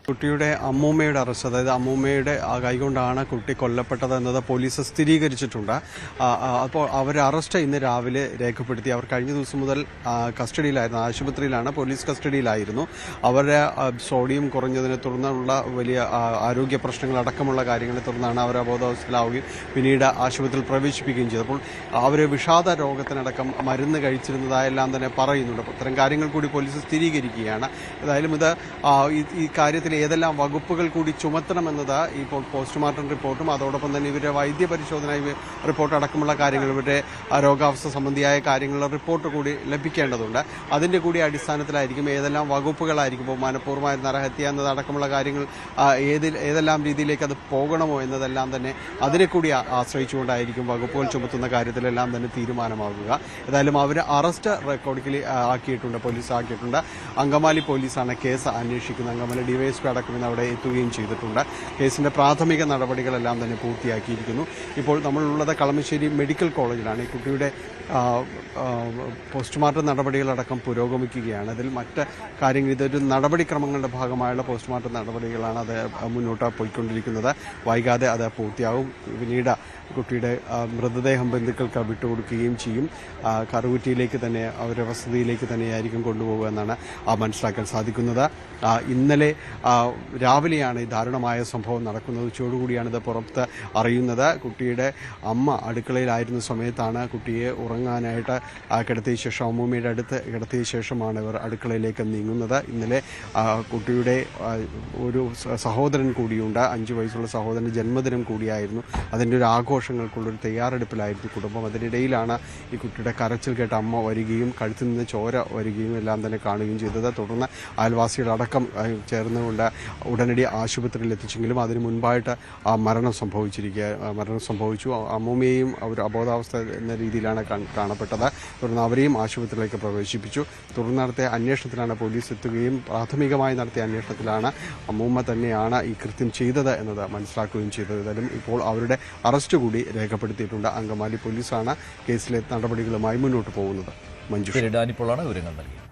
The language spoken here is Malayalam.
കുട്ടിയുടെ അമ്മൂമ്മയുടെ അറസ്റ്റ്, അതായത് അമ്മൂമ്മയുടെ കൈകൊണ്ടാണ് കുട്ടി കൊല്ലപ്പെട്ടത് എന്നത് പോലീസ് സ്ഥിരീകരിച്ചിട്ടുണ്ട്. അപ്പോൾ അവരെ അറസ്റ്റ് ഇന്ന് രാവിലെ രേഖപ്പെടുത്തി. അവർ കഴിഞ്ഞ ദിവസം മുതൽ കസ്റ്റഡിയിലായിരുന്നു, ആശുപത്രിയിലാണ്, പോലീസ് കസ്റ്റഡിയിലായിരുന്നു. അവരെ സോഡിയം കുറഞ്ഞതിനെ തുടർന്നുള്ള വലിയ ആരോഗ്യ പ്രശ്നങ്ങൾ അടക്കമുള്ള കാര്യങ്ങളെ തുടർന്നാണ് അവർ അബോധാവസ്ഥയിലാവുകയും പിന്നീട് ആശുപത്രിയിൽ പ്രവേശിപ്പിക്കുകയും ചെയ്തു. അപ്പോൾ അവർ വിഷാദ രോഗത്തിനടക്കം മരുന്ന് കഴിച്ചിരുന്നതായെല്ലാം തന്നെ പറയുന്നുണ്ട്. അത്തരം കാര്യങ്ങൾ കൂടി പോലീസ് സ്ഥിരീകരിക്കുകയാണ്. ഏതായാലും ഇത് ഈ കാര്യത്തിൽ ഏതെല്ലാം വകുപ്പുകൾ കൂടി ചുമത്തണമെന്നത് ഇപ്പോൾ പോസ്റ്റ്മോർട്ടം റിപ്പോർട്ടും അതോടൊപ്പം തന്നെ ഇവരുടെ വൈദ്യപരിശോധന റിപ്പോർട്ട് അടക്കമുള്ള കാര്യങ്ങൾ, ഇവരുടെ രോഗാവസ്ഥ സംബന്ധിയായ കാര്യങ്ങളുടെ റിപ്പോർട്ട് കൂടി ലഭിക്കേണ്ടതുണ്ട്. അതിന്റെ കൂടി അടിസ്ഥാനത്തിലായിരിക്കും ഏതെല്ലാം വകുപ്പുകളായിരിക്കും, ഇപ്പോൾ മനഃപൂർവ്വമായ നരഹത്യ എന്നതടക്കമുള്ള കാര്യങ്ങൾ ഏതെല്ലാം രീതിയിലേക്ക് അത് പോകണമോ എന്നതെല്ലാം തന്നെ അതിനെ കൂടി ആശ്രയിച്ചുകൊണ്ടായിരിക്കും വകുപ്പുകൾ ചുമത്തുന്ന കാര്യത്തിലെല്ലാം തന്നെ തീരുമാനമാകുക. ഏതായാലും അവർ അറസ്റ്റ് റെക്കോർഡിൽ ആക്കിയിട്ടുണ്ട്, പോലീസ് ആക്കിയിട്ടുണ്ട്. അങ്കമാലി പോലീസാണ് കേസ് അന്വേഷിക്കുന്നത്. അങ്കമാലി ഡിവൈഎസ്പി അടക്കം ഇന്ന് അവിടെ എത്തുകയും ചെയ്തിട്ടുണ്ട്. കേസിന്റെ പ്രാഥമിക നടപടികളെല്ലാം തന്നെ പൂർത്തിയാക്കിയിരിക്കുന്നു. ഇപ്പോൾ നമ്മളുള്ളത് കളമശ്ശേരി മെഡിക്കൽ കോളേജിലാണ്. ഈ കുട്ടിയുടെ പോസ്റ്റ്മോർട്ടം നടപടികളടക്കം പുരോഗമിക്കുകയാണ്. അതിൽ മറ്റ് കാര്യങ്ങൾ, ഇതൊരു നടപടിക്രമങ്ങളുടെ ഭാഗമായുള്ള പോസ്റ്റ്മോർട്ടം നടപടികളാണ്. അത് മുന്നോട്ട് പോയിക്കൊണ്ടിരിക്കുന്നത്. വൈകാതെ അത് പൂർത്തിയാവും. പിന്നീട് കുട്ടിയുടെ മൃതദേഹം ബന്ധുക്കൾക്ക് വിട്ടുകൊടുക്കുകയും ചെയ്യും. കറുകുറ്റിയിലേക്ക് തന്നെ, അവരുടെ വസതിയിലേക്ക് തന്നെയായിരിക്കും കൊണ്ടുപോകുക എന്നാണ് മനസ്സിലാക്കാൻ സാധിക്കുന്നത്. ഇന്നലെ രാവിലെയാണ് ഈ ദാരുണമായ സംഭവം നടക്കുന്നത്. ഉച്ചയോടുകൂടിയാണ് ഇത് പുറത്ത് അറിയുന്നത്. കുട്ടിയുടെ അമ്മ അടുക്കളയിലായിരുന്ന സമയത്താണ് കുട്ടിയെ ഉറങ്ങാനായിട്ട് കിടത്തിയ ശേഷം, അമ്മൂമ്മയുടെ അടുത്ത് കിടത്തിയ ശേഷമാണ് ഇവർ അടുക്കളയിലേക്ക് നീങ്ങുന്നത്. ഇന്നലെ കുട്ടിയുടെ ഒരു സഹോദരൻ കൂടിയുണ്ട്, 5 വയസ്സുള്ള സഹോദരൻ്റെ ജന്മദിനം കൂടിയായിരുന്നു. അതിൻ്റെ ഒരു ആഘോഷങ്ങൾക്കുള്ളൊരു തയ്യാറെടുപ്പിലായിരുന്നു കുടുംബം. അതിനിടയിലാണ് ഈ കുട്ടിയുടെ കരച്ചിൽ കേട്ട അമ്മ വരികയും കഴുത്തിൽ നിന്ന് ചോര വരികയും എല്ലാം തന്നെ കാണുകയും ചെയ്തത്. തുടർന്ന് അയൽവാസികളടക്കം ചേർന്നുകൊണ്ട് ഉടനടി ആശുപത്രിയിൽ എത്തിച്ചെങ്കിലും അതിന് മുൻപായിട്ട് മരണം സംഭവിച്ചു. അമ്മൂമ്മയെയും ഒരു അബോധാവസ്ഥ എന്ന രീതിയിലാണ് കാണപ്പെട്ടത്. തുടർന്ന് അവരെയും ആശുപത്രിയിലേക്ക് പ്രവേശിപ്പിച്ചു. തുടർന്ന് നടത്തിയ അന്വേഷണത്തിലാണ് പോലീസ് എത്തുകയും പ്രാഥമികമായി നടത്തിയ അന്വേഷണത്തിലാണ് അമ്മൂമ്മ തന്നെയാണ് ഈ കൃത്യം ചെയ്തത് എന്നത് മനസ്സിലാക്കുകയും ചെയ്തത്. ഏതായാലും ഇപ്പോൾ അവരുടെ അറസ്റ്റ് കൂടി രേഖപ്പെടുത്തിയിട്ടുണ്ട്. അങ്കമാലി പോലീസാണ് കേസിലെ നടപടികളുമായി മുന്നോട്ട് പോകുന്നത്. മഞ്ജു, ഡാനിപ്പോളാണ് വിവരങ്ങൾ നൽകിയത്.